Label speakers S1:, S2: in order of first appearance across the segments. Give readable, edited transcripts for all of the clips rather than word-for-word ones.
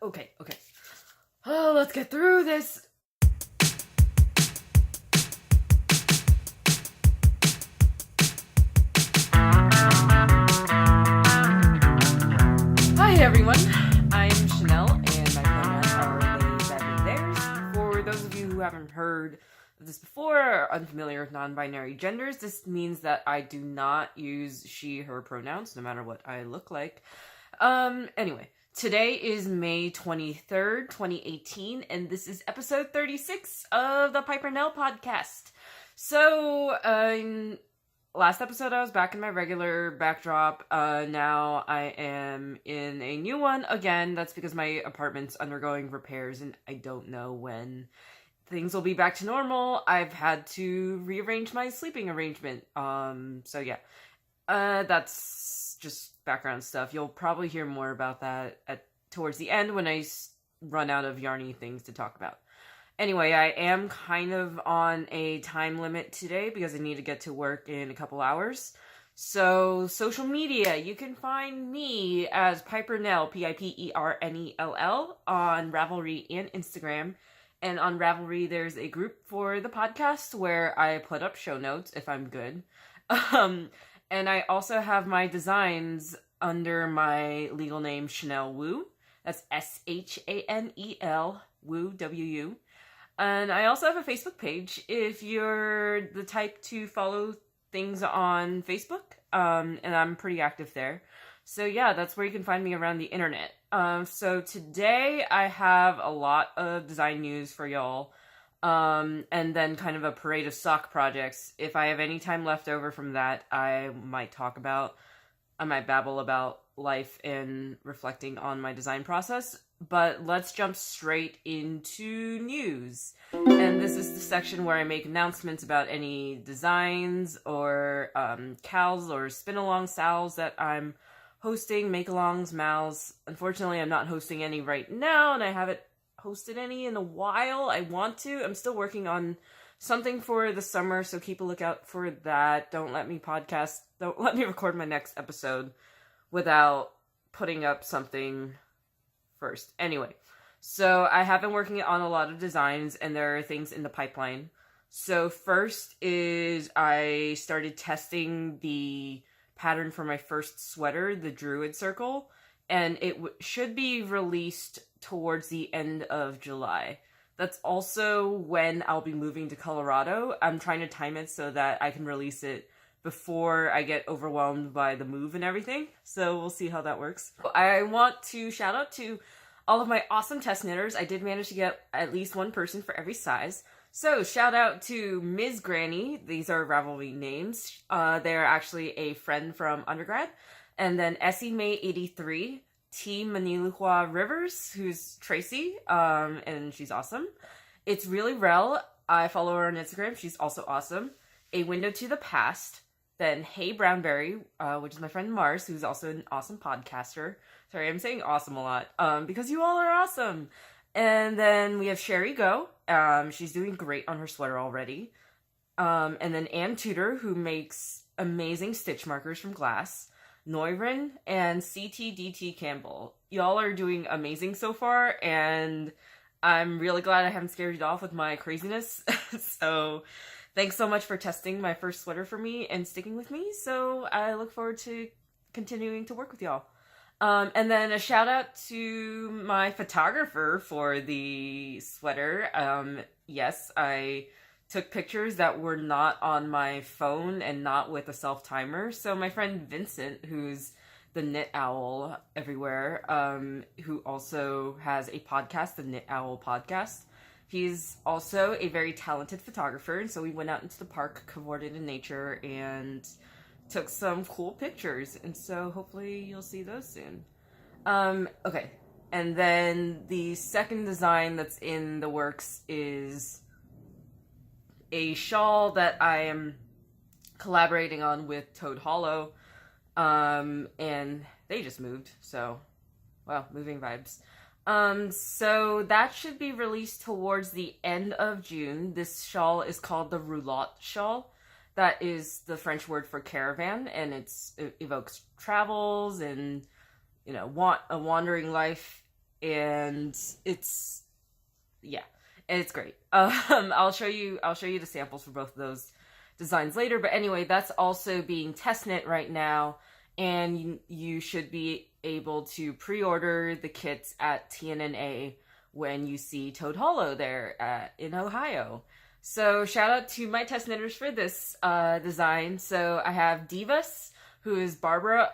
S1: Okay. Oh, let's get through this. Hi everyone, I'm Chanel, and my pronouns are they, them, theirs. For those of you who haven't heard of this before, or are unfamiliar with non-binary genders, this means that I do not use she, her pronouns, no matter what I look like. Anyway, today is May 23rd, 2018, and this is episode 36 of the Pipernell podcast. So, last episode I was back in my regular backdrop. Now I am in a new one again. That's because my apartment's undergoing repairs and I don't know when things will be back to normal. I've had to rearrange my sleeping arrangement. So yeah. That's just background stuff. You'll probably hear more about that towards the end when I run out of yarny things to talk about. Anyway, I am kind of on a time limit today because I need to get to work in a couple hours. So, social media, you can find me as Pipernell, Pipernell, on Ravelry and Instagram. And on Ravelry, there's a group for the podcast where I put up show notes if I'm good. And I also have my designs under my legal name, Chanel Wu. That's Shanel Wu, W-U. And I also have a Facebook page if you're the type to follow things on Facebook. And I'm pretty active there. So yeah, that's where you can find me around the internet. So today I have a lot of design news for y'all. And then kind of a parade of sock projects. If I have any time left over from that, I might babble about life and reflecting on my design process. But let's jump straight into news. And this is the section where I make announcements about any designs or CALs or spin-along SALs that I'm hosting, make-alongs, MALs. Unfortunately, I'm not hosting any right now, and I haven't hosted any in a while. I want to. I'm still working on something for the summer, so keep a lookout for that. Don't let me record my next episode without putting up something first. Anyway, so I have been working on a lot of designs, and there are things in the pipeline. So first is I started testing the pattern for my first sweater, the Druid Circle, and it should be released towards the end of July. That's also when I'll be moving to Colorado. I'm trying to time it so that I can release it before I get overwhelmed by the move and everything. So we'll see how that works. I want to shout out to all of my awesome test knitters. I did manage to get at least one person for every size. So shout out to Ms. Granny. These are Ravelry names. They're actually a friend from undergrad. And then Essie May 83, T. Manilihua Rivers, who's Tracy, and she's awesome. It's Really Rel. I follow her on Instagram. She's also awesome. A Window to the Past. Then Hey Brownberry, which is my friend Mars, who's also an awesome podcaster. Sorry, I'm saying awesome a lot, because you all are awesome. And then we have Sherry Go. She's doing great on her sweater already. And then Ann Tudor, who makes amazing stitch markers from glass. Noirin, and CTDT Campbell. Y'all are doing amazing so far, and I'm really glad I haven't scared you off with my craziness. So thanks so much for testing my first sweater for me and sticking with me. So I look forward to continuing to work with y'all. And then a shout out to my photographer for the sweater. Yes, I took pictures that were not on my phone and not with a self-timer. So my friend Vincent, who's the Knit Owl everywhere, who also has a podcast, the Knit Owl Podcast. He's also a very talented photographer, and so we went out into the park, cavorted in nature, and took some cool pictures. And so hopefully you'll see those soon. Okay. And then the second design that's in the works is a shawl that I am collaborating on with Toad Hollow, and they just moved, so, wow, moving vibes. So that should be released towards the end of June. This shawl is called the Roulade shawl. That is the French word for caravan, and it evokes travels and, you know, a wandering life and yeah, it's great. I'll show you the samples for both of those designs later. But anyway, that's also being test knit right now, and you should be able to pre-order the kits at TNNA when you see Toad Hollow there in Ohio. So shout out to my test knitters for this design. So I have Divas, who is Barbara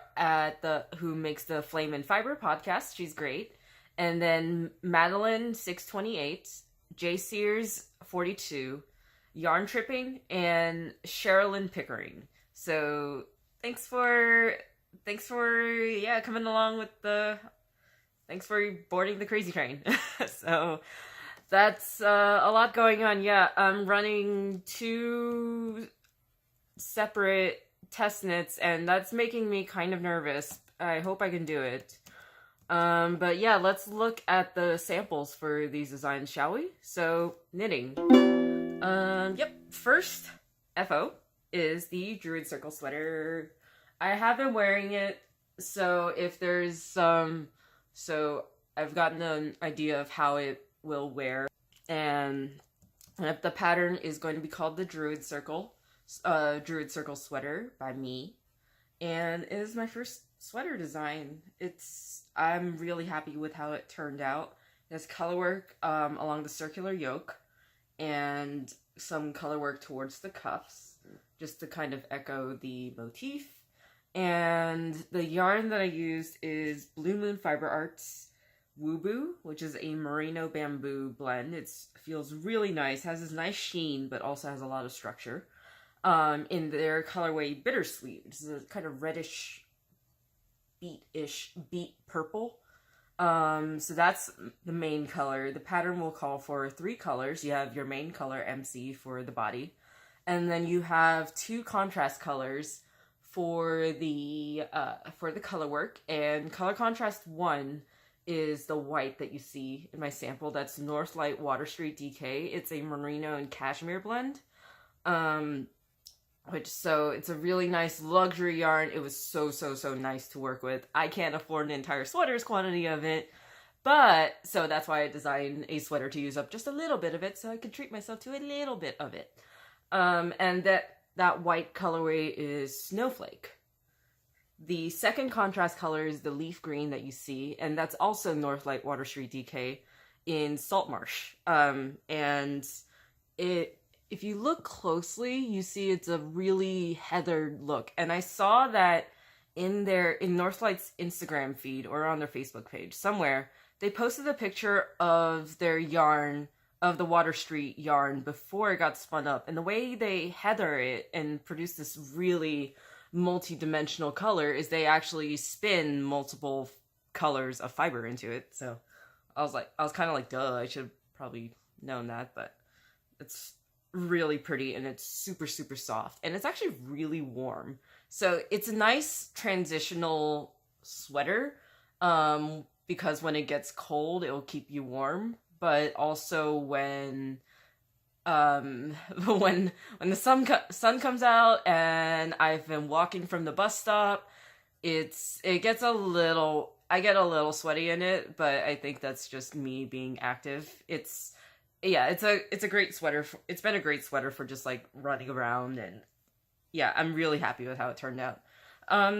S1: who makes the Flame and Fiber podcast. She's great. And then Madeline 628, J Sears 42, Yarn Tripping, and Sherilyn Pickering. So thanks for coming along with thanks for boarding the crazy train. So that's a lot going on. Yeah, I'm running 2 separate test knits, and that's making me kind of nervous. I hope I can do it. But yeah, let's look at the samples for these designs, shall we? So, knitting. Yep, first FO is the Druid Circle sweater. I have been wearing it, so if there's so I've gotten an idea of how it will wear, and the pattern is going to be called the Druid Circle sweater by me, and it is my first sweater design. I'm really happy with how it turned out. It has color work along the circular yoke, and some color work towards the cuffs, just to kind of echo the motif. And the yarn that I used is Blue Moon Fiber Arts Woo, which is a merino bamboo blend. It feels really nice, has this nice sheen, but also has a lot of structure. In their colorway Bittersweet, which is a kind of reddish, beet purple. So that's the main color. The pattern will call for 3 colors. You have your main color, MC, for the body. And then you have 2 contrast colors for the color work. And color contrast 1 is the white that you see in my sample. That's Northlight Water Street DK. It's a merino and cashmere blend. So it's a really nice luxury yarn. It was so nice to work with. I can't afford an entire sweater's quantity of it, so that's why I designed a sweater to use up just a little bit of it, so I could treat myself to a little bit of it. And that white colorway is Snowflake. The second contrast color is the leaf green that you see, and that's also Northlight Water Street DK in Saltmarsh. And if you look closely, you see it's a really heathered look. And I saw that in Northlight's Instagram feed or on their Facebook page somewhere, they posted a picture of their yarn, of the Water Street yarn before it got spun up. And the way they heather it and produce this really multi-dimensional color is they actually spin multiple colors of fiber into it. So I was kind of like, duh, I should have probably known that, but it's really pretty, and it's super soft, and it's actually really warm. So it's a nice transitional sweater, because when it gets cold, it will keep you warm, but also when the sun comes out and I've been walking from the bus stop, I get a little sweaty in it, but I think that's just me being active. It's a great sweater. It's been a great sweater for just like running around, and yeah, I'm really happy with how it turned out.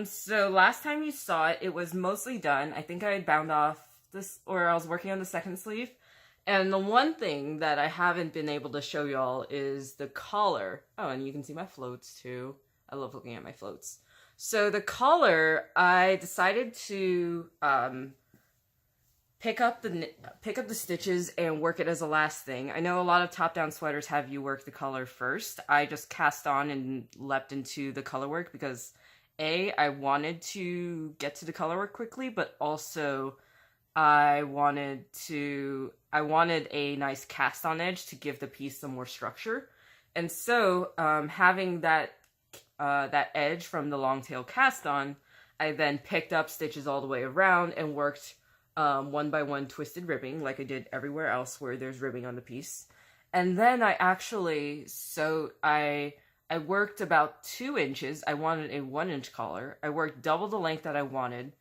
S1: So last time you saw it, it was mostly done. I think I had bound off this, or I was working on the second sleeve. And the one thing that I haven't been able to show y'all is the collar. Oh, and you can see my floats too. I love looking at my floats. So the collar, I decided to pick up the stitches and work it as a last thing. I know a lot of top-down sweaters have you work the collar first. I just cast on and leapt into the color work because I wanted to get to the color work quickly, but also I wanted a nice cast on edge to give the piece some more structure. And so having that edge from the long tail cast on, I then picked up stitches all the way around and worked one by one twisted ribbing like I did everywhere else where there's ribbing on the piece. And then I worked about 2 inches. I wanted a 1-inch collar. I worked double the length that I wanted,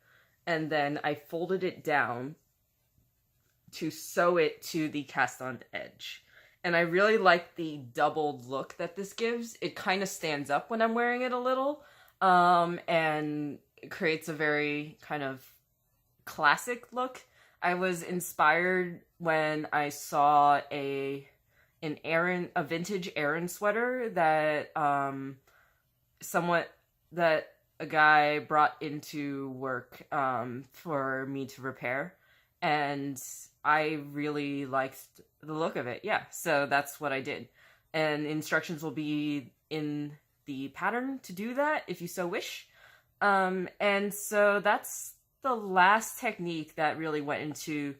S1: and then I folded it down to sew it to the cast-on edge. And I really like the doubled look that this gives. It kind of stands up when I'm wearing it a little, and it creates a very kind of classic look. I was inspired when I saw a vintage Aran sweater that that a guy brought into work for me to repair, and I really liked the look of it. Yeah, so that's what I did. And instructions will be in the pattern to do that if you so wish. And so that's the last technique that really went into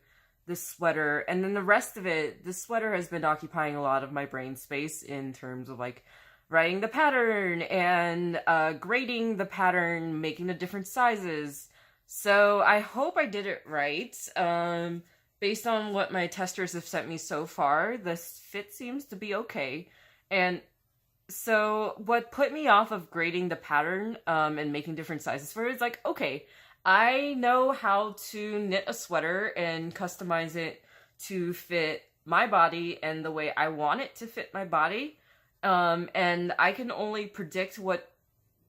S1: the sweater. And then the rest of it, the sweater has been occupying a lot of my brain space in terms of like writing the pattern and grading the pattern, making the different sizes. So I hope I did it right. Based on what my testers have sent me so far, the fit seems to be okay. And so what put me off of grading the pattern and making different sizes for it is like, okay, I know how to knit a sweater and customize it to fit my body and the way I want it to fit my body. And I can only predict what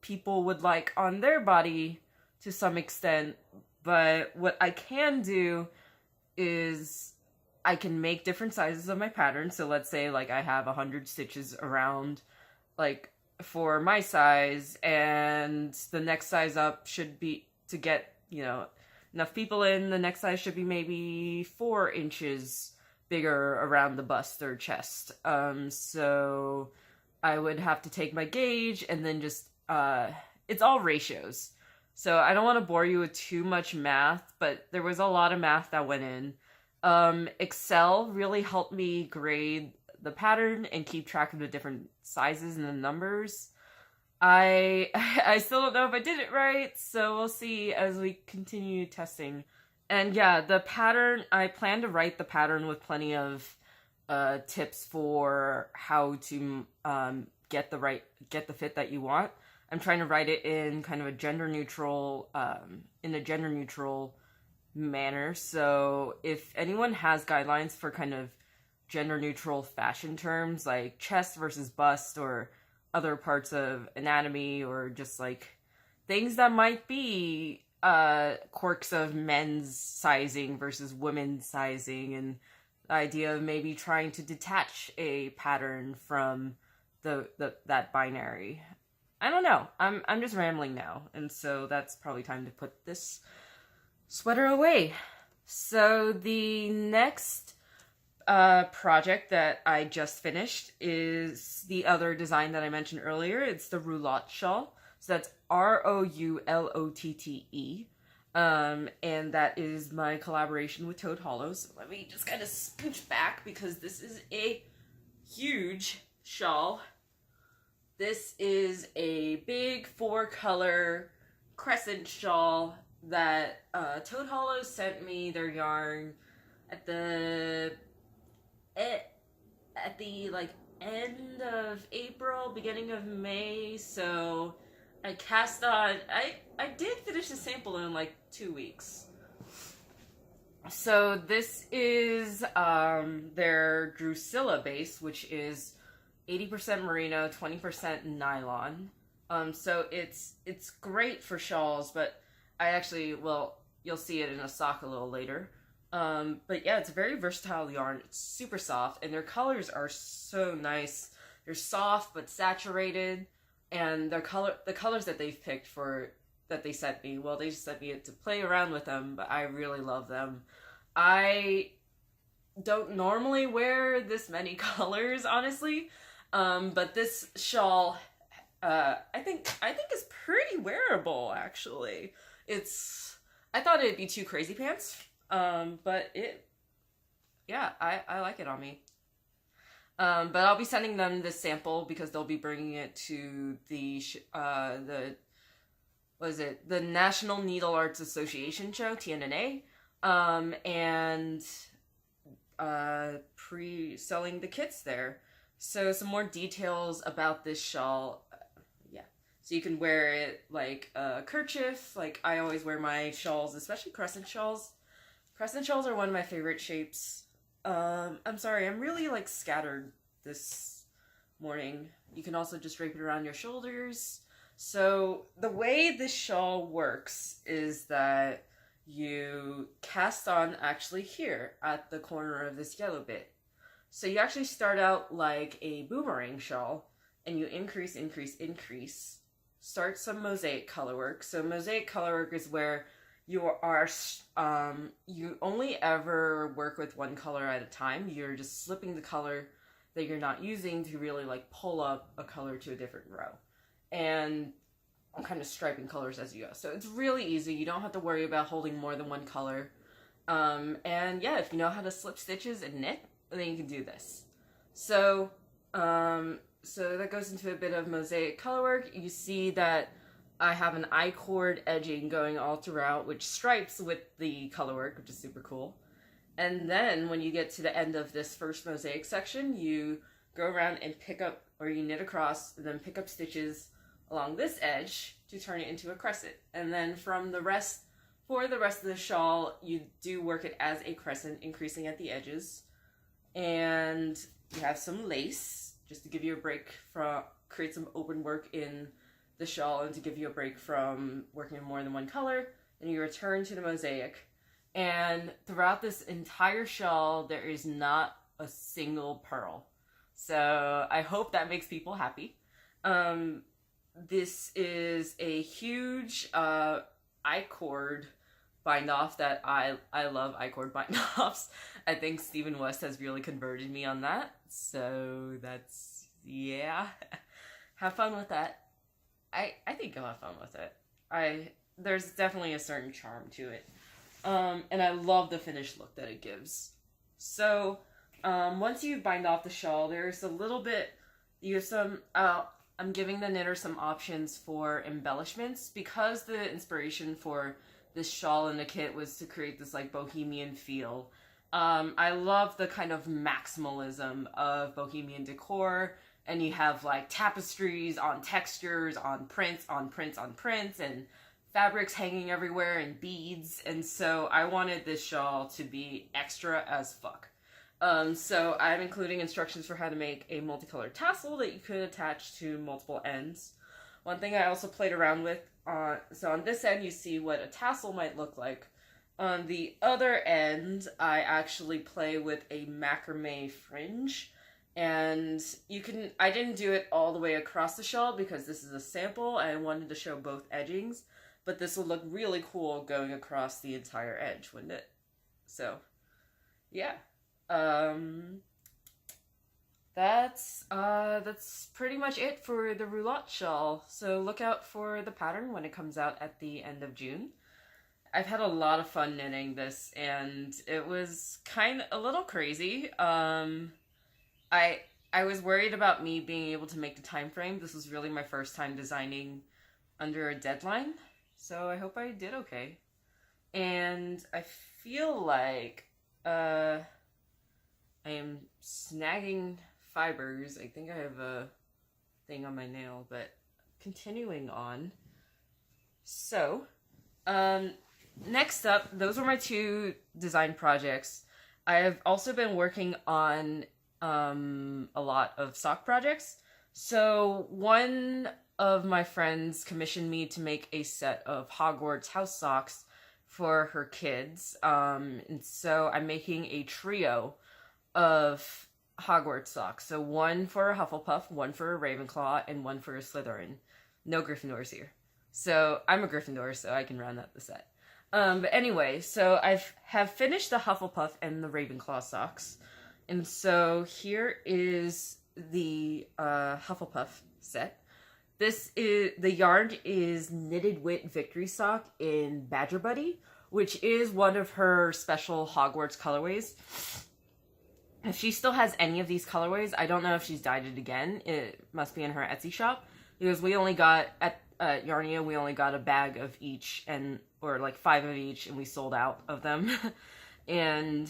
S1: people would like on their body to some extent. But what I can do is I can make different sizes of my pattern. So let's say like I have 100 stitches around like for my size, and the next size up should be, to get, you know, enough people in, the next size should be maybe 4 inches bigger around the bust or chest. So I would have to take my gauge and then just, it's all ratios. So I don't want to bore you with too much math, but there was a lot of math that went in. Excel really helped me grade the pattern and keep track of the different sizes and the numbers. I still don't know if I did it right, so we'll see as we continue testing. And yeah, the pattern, I plan to write the pattern with plenty of tips for how to get the fit that you want. I'm trying to write it in kind of a gender neutral manner. So if anyone has guidelines for kind of gender neutral fashion terms like chest versus bust or other parts of anatomy, or just like things that might be quirks of men's sizing versus women's sizing, and the idea of maybe trying to detach a pattern from that binary. I don't know. I'm just rambling now, and so that's probably time to put this sweater away. So the next project that I just finished is the other design that I mentioned earlier. It's the Roulade shawl. So that's Roulotte. And that is my collaboration with Toad Hollows. So let me just kind of scooch back because this is a huge shawl. This is a big 4-color crescent shawl that Toad Hollows sent me their yarn at the like end of April, beginning of May. So I cast on. I did finish the sample in like 2 weeks. So this is their Drusilla base, which is 80% merino, 20% nylon. So it's great for shawls, but I actually, well, you'll see it in a sock a little later. But yeah, it's a very versatile yarn. It's super soft, and their colors are so nice. They're soft but saturated, and the colors that they've picked that they sent me, well, they just sent me to play around with them, but I really love them. I don't normally wear this many colors, honestly. But this shawl, I think is pretty wearable, actually. I thought it'd be too crazy pants, but I like it on me. But I'll be sending them this sample because they'll be bringing it to the National Needle Arts Association show, TNNA, and pre-selling the kits there. So some more details about this shawl. So you can wear it like a kerchief. Like I always wear my shawls, especially crescent shawls, Crescent shells are one of my favorite shapes. I'm sorry, I'm really like scattered this morning. You can also just drape it around your shoulders. So the way this shawl works is that you cast on actually here at the corner of this yellow bit. So you actually start out like a boomerang shawl and you increase, increase, increase. Start some mosaic colorwork. So mosaic colorwork is where you only ever work with one color at a time. You're just slipping the color that you're not using to really like pull up a color to a different row. And I'm kind of striping colors as you go. So it's really easy. You don't have to worry about holding more than one color. And yeah, if you know how to slip stitches and knit, then you can do this. So, so that goes into a bit of mosaic colorwork. You see that I have an I-cord edging going all throughout, which stripes with the colorwork, which is super cool. And then when you get to the end of this first mosaic section, you go around and pick up, or you knit across, and then pick up stitches along this edge to turn it into a crescent. And then for the rest of the shawl, you do work it as a crescent, increasing at the edges. And you have some lace, just to give you a break from, create some open work in the shawl and to give you a break from working in more than one color. And you return to the mosaic. And throughout this entire shawl, there is not a single purl. So I hope that makes people happy. This is a huge I-cord bind off that I love I-cord bind offs. I think Stephen West has really converted me on that. So that's, yeah. Have fun with that. I think you'll have fun with it. There's definitely a certain charm to it. And I love the finished look that it gives. So, once you bind off the shawl, there's a little bit, you have some, I'm giving the knitter some options for embellishments because the inspiration for this shawl in the kit was to create this like bohemian feel. I love the kind of maximalism of bohemian decor, and you have like tapestries on textures, on prints, on prints, on prints, and fabrics hanging everywhere and beads. And so I wanted this shawl to be extra as fuck. So I'm including instructions for how to make a multicolored tassel that you could attach to multiple ends. One thing I also played around with, so on this end you see what a tassel might look like. On the other end, I actually play with a macrame fringe. And I didn't do it all the way across the shawl because this is a sample and I wanted to show both edgings. But this will look really cool going across the entire edge, wouldn't it? So, yeah. That's pretty much it for the Roulade shawl. So look out for the pattern when it comes out at the end of June. I've had a lot of fun knitting this, and it was a little crazy. I was worried about me being able to make the time frame. This was really my first time designing under a deadline, so I hope I did okay. And I feel like I am snagging fibers. I think I have a thing on my nail, but continuing on. So, next up, those were my two design projects. I have also been working on a lot of sock projects. So one of my friends commissioned me to make a set of Hogwarts house socks for her kids. And so I'm making a trio of Hogwarts socks. So one for a Hufflepuff, one for a Ravenclaw, and one for a Slytherin. No Gryffindors here. So I'm a Gryffindor, so I can round out the set. But anyway, so I have finished the Hufflepuff and the Ravenclaw socks. And so here is the Hufflepuff set. The yarn is Knitted Wit Victory Sock in Badger Buddy, which is one of her special Hogwarts colorways. If she still has any of these colorways, I don't know if she's dyed it again. It must be in her Etsy shop, because we only got, at Garnier, we only got a bag of each, or like 5 of each, and we sold out of them. And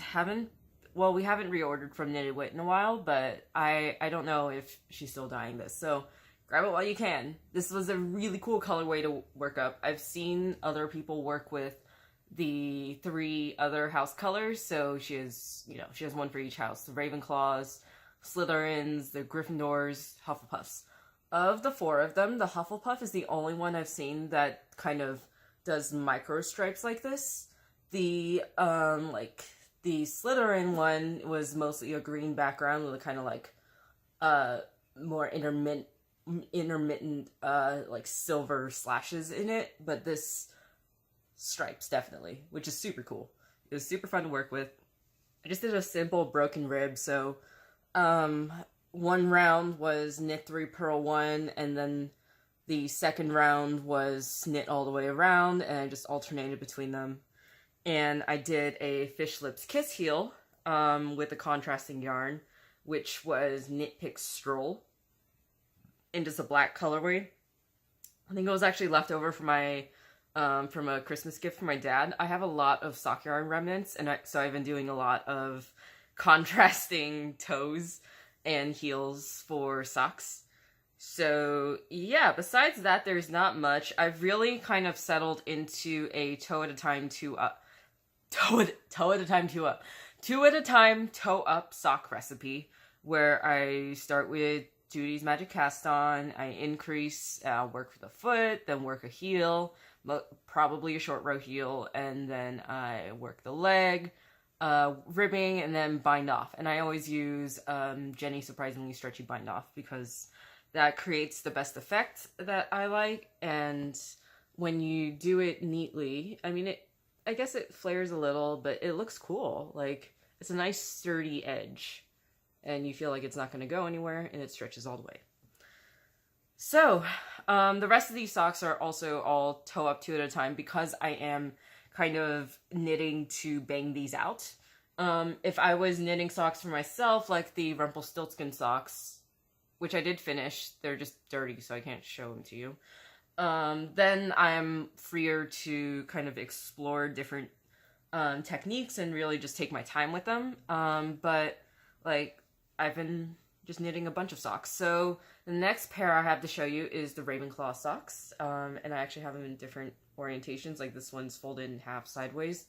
S1: we haven't reordered from Knitted Wit in a while, but I don't know if she's still dyeing this. So grab it while you can. This was a really cool colorway to work up. I've seen other people work with the 3 other house colors. So she has, she has one for each house. The Ravenclaws, Slytherins, the Gryffindors, Hufflepuffs. Of the 4 of them, the Hufflepuff is the only one I've seen that kind of does micro stripes like this. The the Slytherin one was mostly a green background with a kind of like more intermittent like silver slashes in it, but this stripes definitely, which is super cool. It was super fun to work with. I just did a simple broken rib, so one round was knit 3, purl 1, and then the second round was knit all the way around, and I just alternated between them. And I did a Fish Lips Kiss heel with a contrasting yarn, which was Knit Pick Stroll, in just a black colorway. I think it was actually left over from my from a Christmas gift from my dad. I have a lot of sock yarn remnants, and so I've been doing a lot of contrasting toes and heels for socks. So yeah, besides that, there's not much. I've really kind of settled into a toe at a time, toe at a time, toe up sock recipe, where I start with Judy's Magic Cast On, I increase, work for the foot, then work a heel, probably a short row heel, and then I work the leg, ribbing, and then bind off. And I always use Jenny Surprisingly Stretchy Bind Off, because that creates the best effect that I like. And when you do it neatly, I mean, I guess it flares a little, but it looks cool. Like, it's a nice sturdy edge, and you feel like it's not going to go anywhere, and it stretches all the way. So, the rest of these socks are also all toe up 2 at a time, because I am kind of knitting to bang these out. If I was knitting socks for myself, like the Rumpelstiltskin socks, which I did finish, they're just dirty, so I can't show them to you. Then I'm freer to kind of explore different techniques and really just take my time with them. But like, I've been just knitting a bunch of socks. So the next pair I have to show you is the Ravenclaw socks. And I actually have them in different orientations. Like, this one's folded in half sideways.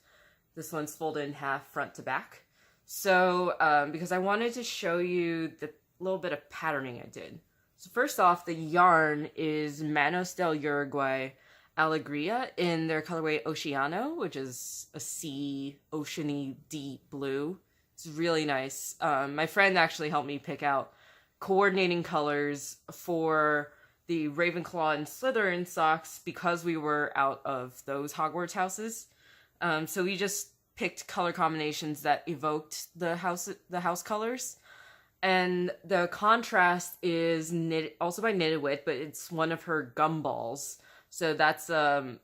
S1: This one's folded in half front to back. So, because I wanted to show you the little bit of patterning I did. So first off, the yarn is Manos del Uruguay Alegria in their colorway Oceano, which is a sea, oceany, deep blue. It's really nice. My friend actually helped me pick out coordinating colors for the Ravenclaw and Slytherin socks because we were out of those Hogwarts houses. So we just picked color combinations that evoked the house colors. And the contrast is also by Knitted Wit, but it's one of her gumballs. So that's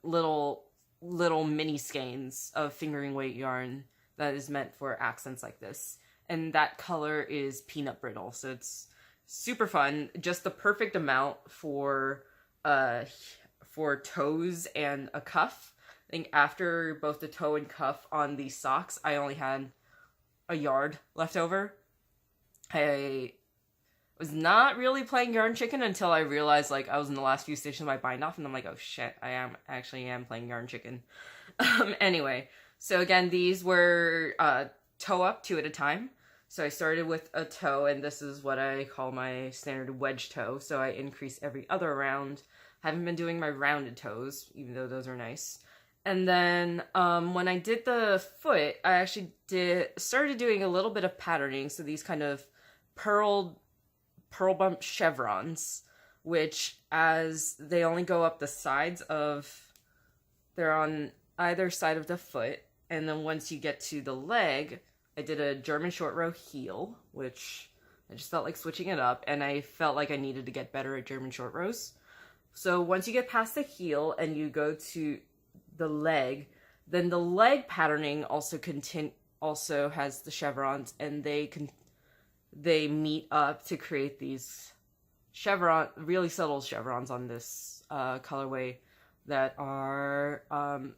S1: little mini skeins of fingering weight yarn that is meant for accents like this. And that color is Peanut Brittle. So it's super fun. Just the perfect amount for toes and a cuff. I think after both the toe and cuff on these socks, I only had a yard left over. I was not really playing Yarn Chicken until I realized, like, I was in the last few stitches of my bind off, and I'm like, oh shit, I am playing Yarn Chicken. Anyway, so again, these were toe up 2 at a time. So I started with a toe, and this is what I call my standard wedge toe. So I increase every other round. Haven't been doing my rounded toes, even though those are nice. And then when I did the foot, I actually started doing a little bit of patterning. So these kind of pearl bump chevrons, which, as they only go up the sides of, they're on either side of the foot. And then once you get to the leg, I did a German short row heel, which I just felt like switching it up, and I felt like I needed to get better at German short rows. So once you get past the heel and you go to the leg, then the leg patterning also has the chevrons, and they meet up to create these really subtle chevrons on this colorway that are,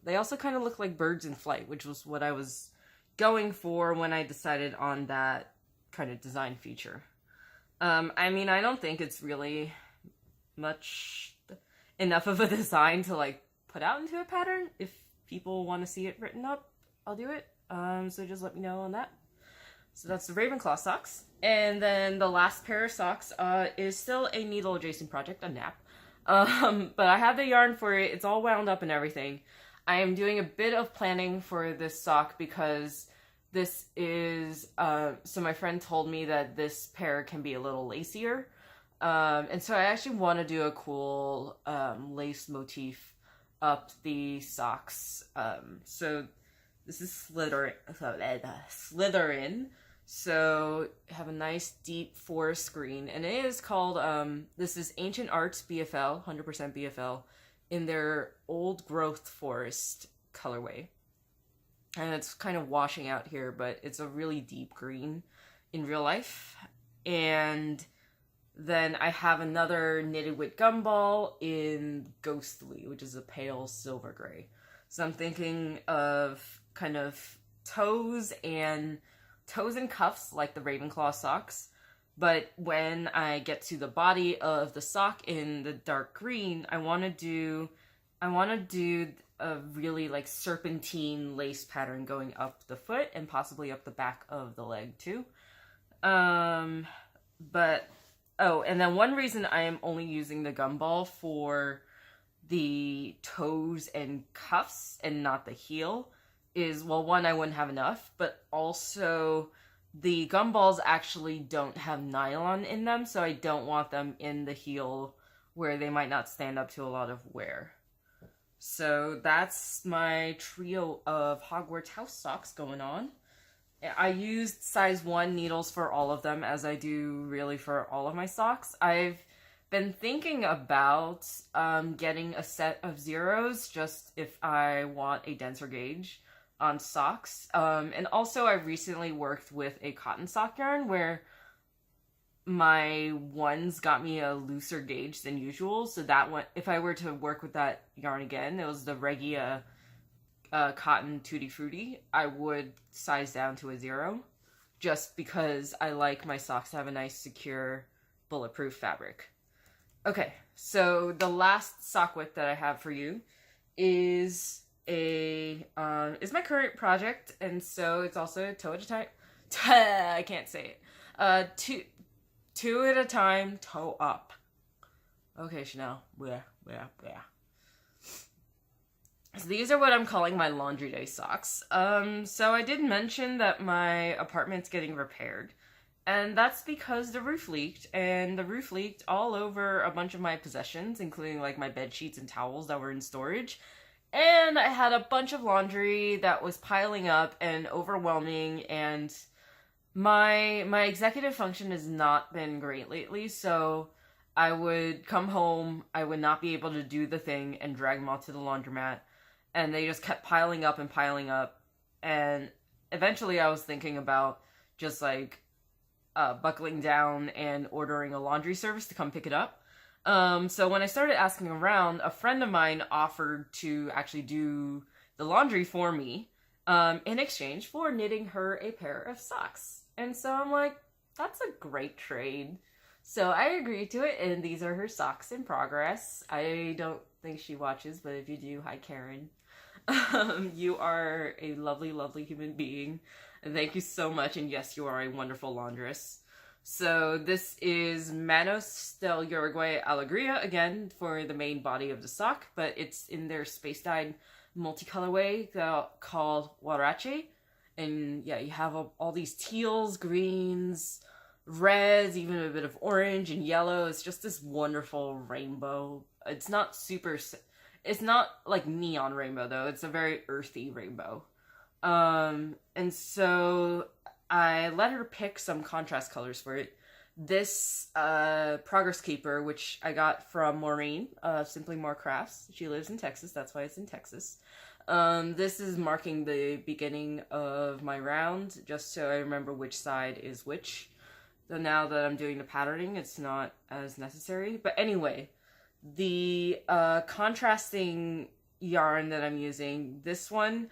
S1: they also kind of look like birds in flight, which was what I was going for when I decided on that kind of design feature. I mean, I don't think it's really enough of a design to, like, put out into a pattern, if people want to see it written up, I'll do it. So just let me know on that. So that's the Ravenclaw socks. And then the last pair of socks is still a needle adjacent project, a nap. But I have the yarn for it. It's all wound up and everything. I am doing a bit of planning for this sock because this is, so my friend told me that this pair can be a little lacier. And so I actually want to do a cool lace motif up the socks. So this is Slytherin. So have a nice deep forest green, and it is called this is Ancient Arts BFL, 100% BFL, in their old growth forest colorway. And it's kind of washing out here, but it's a really deep green in real life. And then I have another knitted with gumball in Ghostly, which is a pale silver gray. So I'm thinking of kind of toes and cuffs like the Ravenclaw socks, but when I get to the body of the sock in the dark green, I want to do a really like serpentine lace pattern going up the foot and possibly up the back of the leg too. And then one reason I am only using the gumball for the toes and cuffs and not the heel is, well, one, I wouldn't have enough, but also the gumballs actually don't have nylon in them, so I don't want them in the heel where they might not stand up to a lot of wear. So that's my trio of Hogwarts house socks going on. I used size 1 needles for all of them, as I do really for all of my socks. I've been thinking about getting a set of zeros just if I want a denser gauge on socks. And also I recently worked with a cotton sock yarn where my ones got me a looser gauge than usual. So that one, if I were to work with that yarn again, it was the Regia cotton Tutti Frutti, I would size down to a 0 just because I like my socks to have a nice, secure, bulletproof fabric. Okay, so the last sock width that I have for you is my current project, and so it's also toe at a time. I can't say it. Two at a time, toe up. Okay, Chanel. Yeah. So these are what I'm calling my laundry day socks. So I did mention that my apartment's getting repaired, and that's because the roof leaked, and the roof leaked all over a bunch of my possessions, including like my bed sheets and towels that were in storage. And I had a bunch of laundry that was piling up and overwhelming, and my executive function has not been great lately, so I would come home, I would not be able to do the thing and drag them all to the laundromat, and they just kept piling up, and eventually I was thinking about just like buckling down and ordering a laundry service to come pick it up. So when I started asking around, a friend of mine offered to actually do the laundry for me, in exchange for knitting her a pair of socks. And so I'm like, that's a great trade. So I agreed to it, and these are her socks in progress. I don't think she watches, but if you do, hi Karen. You are a lovely, lovely human being. And thank you so much, and yes, you are a wonderful laundress. So this is Manos del Uruguay Alegria, again, for the main body of the sock, but it's in their space-dyed multicolorway called Huarache. And yeah, you have all these teals, greens, reds, even a bit of orange and yellow. It's just this wonderful rainbow. It's not like neon rainbow, though. It's a very earthy rainbow. And so I let her pick some contrast colors for it. This Progress Keeper, which I got from Maureen, Simply More Crafts. She lives in Texas, that's why it's in Texas. This is marking the beginning of my round, just so I remember which side is which. So now that I'm doing the patterning, it's not as necessary. But anyway, the contrasting yarn that I'm using, this one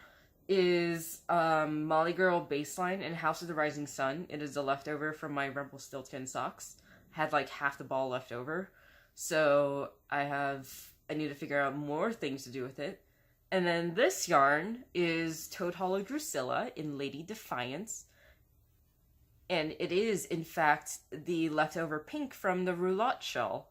S1: is Molly Girl Baseline in House of the Rising Sun. It is a leftover from my Rumpelstiltskin socks. Had like half the ball left over. So I need to figure out more things to do with it. And then this yarn is Toad Hollow Drusilla in Lady Defiance. And it is, in fact, the leftover pink from the Roulade shell.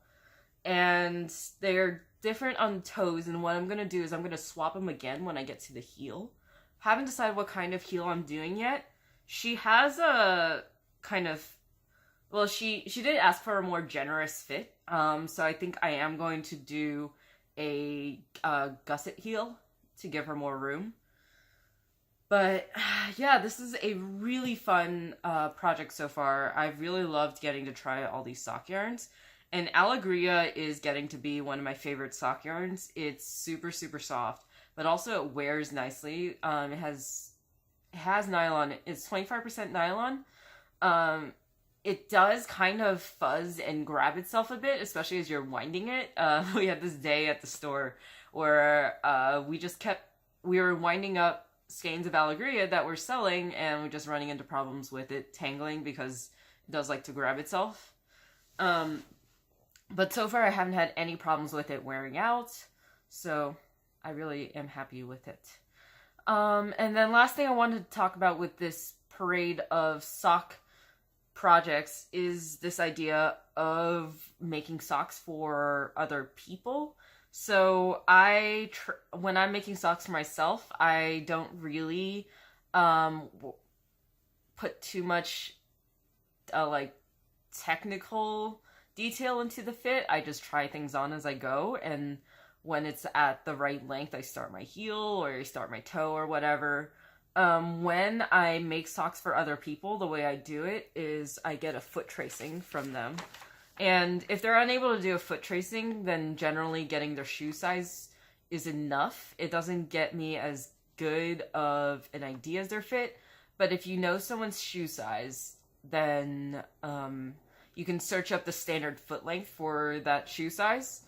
S1: And they're different on toes, and what I'm going to do is I'm going to swap them again when I get to the heel. Haven't decided what kind of heel I'm doing yet. She has a kind of... Well, she did ask for a more generous fit, so I think I am going to do a gusset heel to give her more room. But yeah, this is a really fun project so far. I've really loved getting to try all these sock yarns. And Allegria is getting to be one of my favorite sock yarns. It's super, super soft, but also it wears nicely. It has nylon. It's 25% nylon. It does kind of fuzz and grab itself a bit, especially as you're winding it. We had this day at the store where we were winding up skeins of Allegria that we're selling, and we're just running into problems with it tangling because it does like to grab itself. But so far I haven't had any problems with it wearing out, so I really am happy with it. And then last thing I wanted to talk about with this parade of sock projects is this idea of making socks for other people. So when I'm making socks for myself, I don't really put too much like technical detail into the fit. I just try things on as I go, and when it's at the right length, I start my heel or I start my toe or whatever. When I make socks for other people, the way I do it is I get a foot tracing from them. And if they're unable to do a foot tracing, then generally getting their shoe size is enough. It doesn't get me as good of an idea as their fit, but if you know someone's shoe size, then you can search up the standard foot length for that shoe size.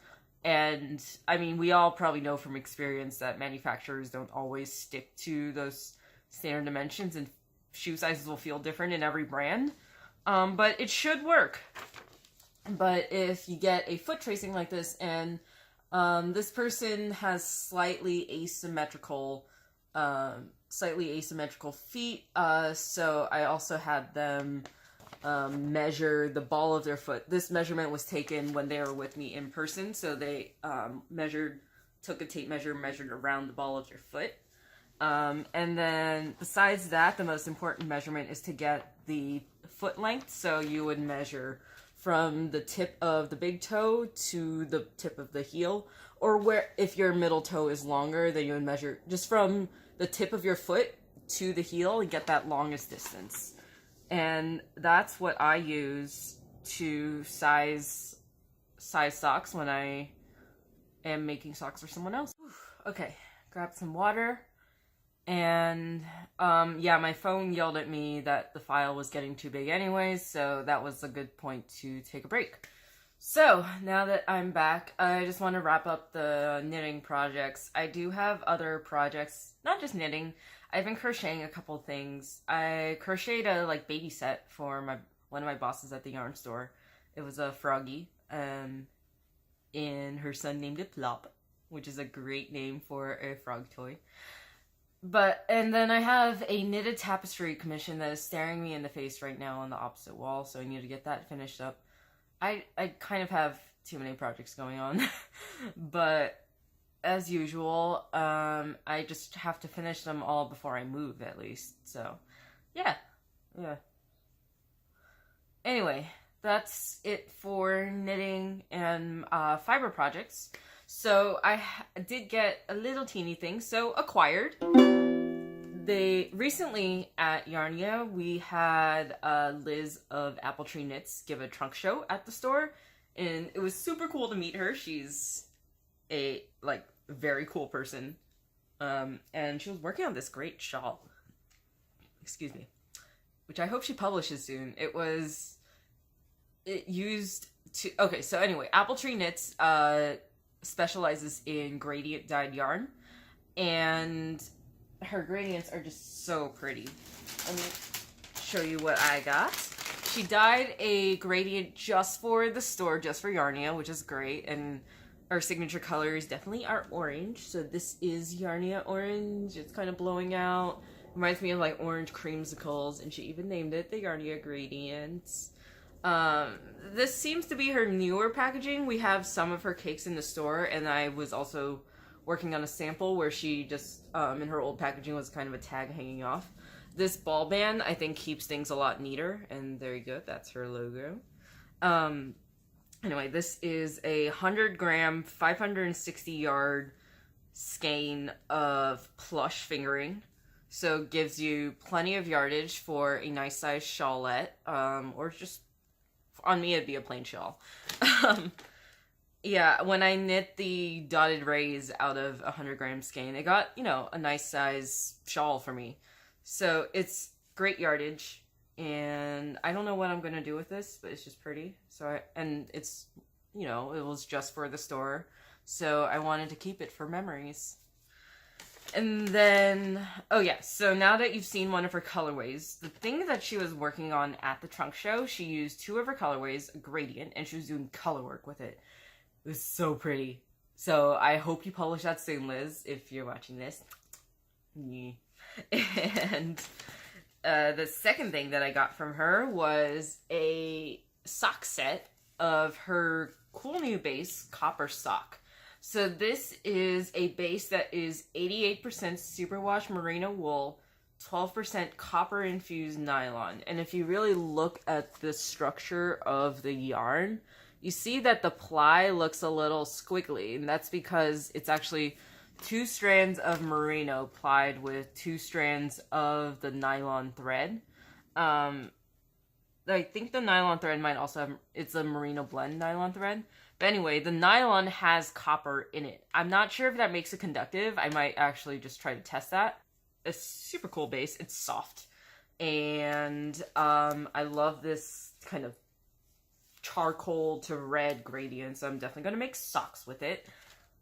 S1: And I mean, we all probably know from experience that manufacturers don't always stick to those standard dimensions, and shoe sizes will feel different in every brand. But it should work. But if you get a foot tracing like this, and this person has slightly asymmetrical feet, so I also had them measure the ball of their foot. This measurement was taken when they were with me in person, so they took a tape measure, measured around the ball of their foot. And then besides that, the most important measurement is to get the foot length. So you would measure from the tip of the big toe to the tip of the heel, or if your middle toe is longer, then you would measure just from the tip of your foot to the heel and get that longest distance. And that's what I use to size socks when I am making socks for someone else. Okay, grab some water. And yeah, my phone yelled at me that the file was getting too big anyways, so that was a good point to take a break. So now that I'm back, I just want to wrap up the knitting projects. I do have other projects, not just knitting. I've been crocheting a couple things. I crocheted a baby set for one of my bosses at the yarn store. It was a froggy, and her son named it Plop, which is a great name for a frog toy. And then I have a knitted tapestry commission that is staring me in the face right now on the opposite wall, so I need to get that finished up. I kind of have too many projects going on, but as usual, I just have to finish them all before I move, at least, so yeah. Anyway, that's it for knitting and fiber projects. So I did get a little teeny thing, so acquired. Recently at Yarnia, we had Liz of Appletree Knits give a trunk show at the store, and it was super cool to meet her. She's a very cool person, and she was working on this great shawl. Excuse me, which I hope she publishes soon. Okay, so anyway, Appletree Knits specializes in gradient dyed yarn, and her gradients are just so pretty. Let me show you what I got. She dyed a gradient just for the store, just for Yarnia, which is great, and our signature colors definitely are orange. So this is Garnier orange. It's kind of blowing out. Reminds me of like orange creamsicles, and she even named it the Garnier Gradient. This seems to be her newer packaging. We have some of her cakes in the store, and I was also working on a sample where she just, in her old packaging, was kind of a tag hanging off. This ball band, I think, keeps things a lot neater, and there you go, that's her logo. Anyway, this is a 100-gram, 560-yard skein of plush fingering. So it gives you plenty of yardage for a nice size shawlette, or just, on me, it'd be a plain shawl. Yeah, when I knit the dotted rays out of a 100-gram skein, it got, you know, a nice size shawl for me. So it's great yardage. And I don't know what I'm going to do with this, but it's just pretty. And it's, you know, it was just for the store. So I wanted to keep it for memories. And then, oh yeah, so now that you've seen one of her colorways, the thing that she was working on at the trunk show, she used 2 of her colorways, a gradient, and she was doing color work with it. It was so pretty. So I hope you publish that soon, Liz, if you're watching this. Yeah. And the second thing that I got from her was a sock set of her cool new base, Copper Sock. So this is a base that is 88% superwash merino wool, 12% copper infused nylon. And if you really look at the structure of the yarn, you see that the ply looks a little squiggly, and that's because it's actually 2 strands of merino plied with 2 strands of the nylon thread. I think the nylon thread might also have, it's a merino blend nylon thread. But anyway, the nylon has copper in it. I'm not sure if that makes it conductive. I might actually just try to test that. It's super cool base. It's soft. And I love this kind of charcoal to red gradient, so I'm definitely going to make socks with it.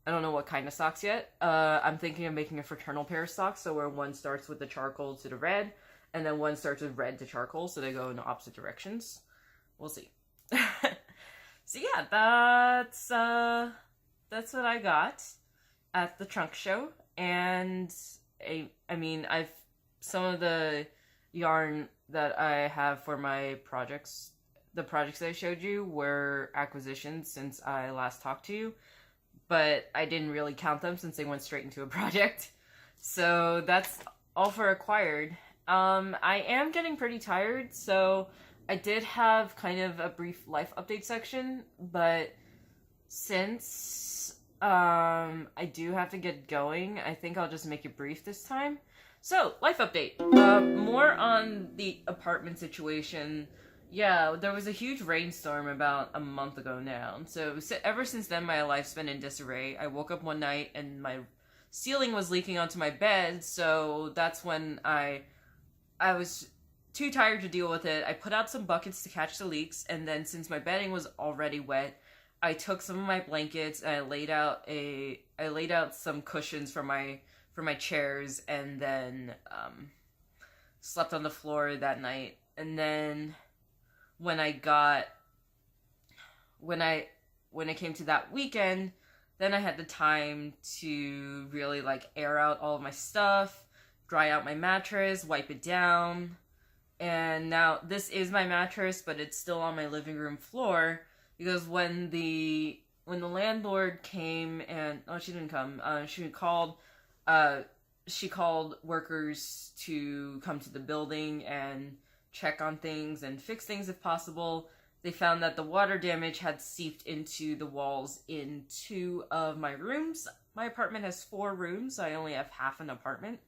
S1: I don't know what kind of socks yet. I'm thinking of making a fraternal pair of socks, so where one starts with the charcoal to the red, and then one starts with red to charcoal, so they go in the opposite directions. We'll see. So yeah, that's what I got at the trunk show, and I mean, some of the yarn that I have for my projects, the projects that I showed you, were acquisitions since I last talked to you, but I didn't really count them since they went straight into a project. So that's all for acquired. I am getting pretty tired, so I did have kind of a brief life update section, but since I do have to get going, I think I'll just make it brief this time. So, life update. More on the apartment situation. Yeah, there was a huge rainstorm about a month ago now. So ever since then, my life's been in disarray. I woke up one night and my ceiling was leaking onto my bed, so that's when I was too tired to deal with it. I put out some buckets to catch the leaks, and then since my bedding was already wet, I took some of my blankets and I laid out some cushions for my chairs, and then slept on the floor that night. And then when it came to that weekend, then I had the time to really like air out all of my stuff, dry out my mattress, wipe it down. And now this is my mattress, but it's still on my living room floor because when the landlord came and she didn't come. She called workers to come to the building and check on things and fix things if possible. They found that the water damage had seeped into the walls in 2 of my rooms. My apartment has 4 rooms, so I only have half an apartment.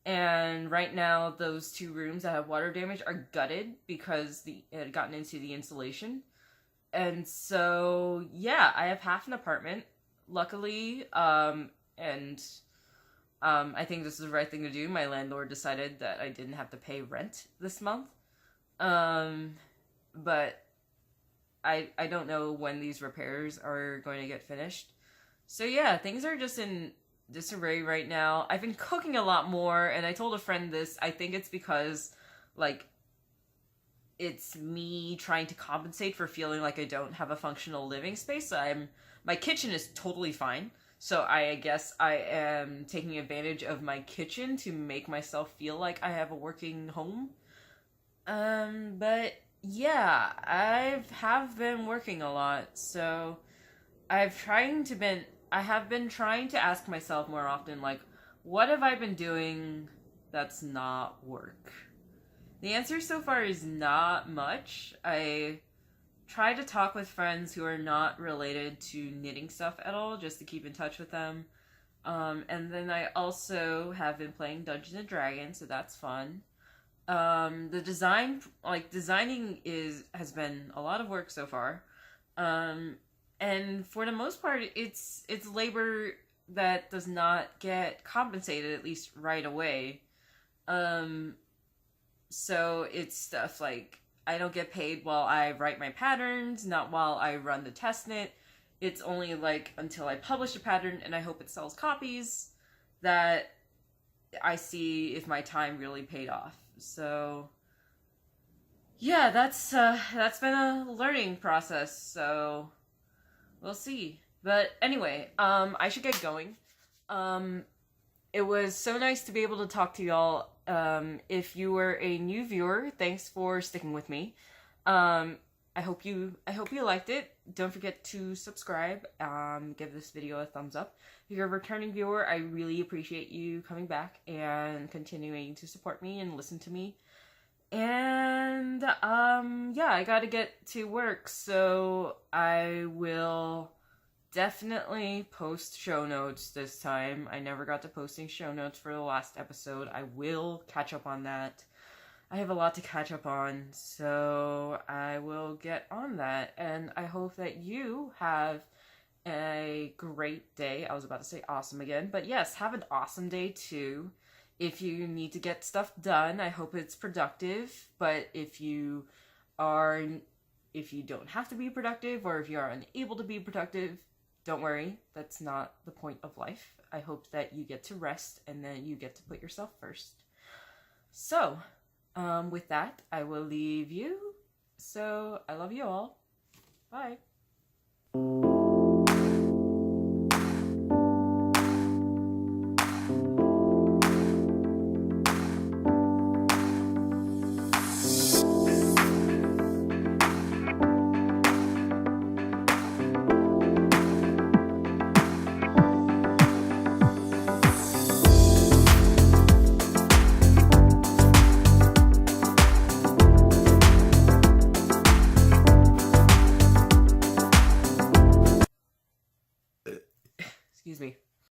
S1: And right now, those 2 rooms that have water damage are gutted because it had gotten into the insulation. And so, yeah, I have half an apartment, luckily, and I think this is the right thing to do. My landlord decided that I didn't have to pay rent this month. But I don't know when these repairs are going to get finished. So yeah, things are just in disarray right now. I've been cooking a lot more, and I told a friend this. I think it's because, like, it's me trying to compensate for feeling like I don't have a functional living space. My kitchen is totally fine. So I guess I am taking advantage of my kitchen to make myself feel like I have a working home. But yeah, I have been working a lot, so I have been trying to ask myself more often, like, what have I been doing that's not work? The answer so far is not much. I try to talk with friends who are not related to knitting stuff at all, just to keep in touch with them. And then I also have been playing Dungeons and Dragons, so that's fun. Designing has been a lot of work so far. And for the most part, it's labor that does not get compensated, at least right away. So it's stuff like, I don't get paid while I write my patterns, not while I run the test knit. It's only like until I publish a pattern and I hope it sells copies that I see if my time really paid off. So yeah, that's been a learning process, so we'll see. But anyway, I should get going. It was so nice to be able to talk to y'all. If you were a new viewer, thanks for sticking with me. I hope you liked it. Don't forget to subscribe. Give this video a thumbs up. If you're a returning viewer, I really appreciate you coming back and continuing to support me and listen to me. And yeah, I gotta get to work, so I will definitely post show notes this time. I never got to posting show notes for the last episode. I will catch up on that. I have a lot to catch up on, so I will get on that. And I hope that you have a great day. I was about to say awesome again, but yes, have an awesome day too. If you need to get stuff done, I hope it's productive. But if you don't have to be productive, or if you are unable to be productive, don't worry, that's not the point of life. I hope that you get to rest and then you get to put yourself first. So, with that, I will leave you. So, I love you all. Bye.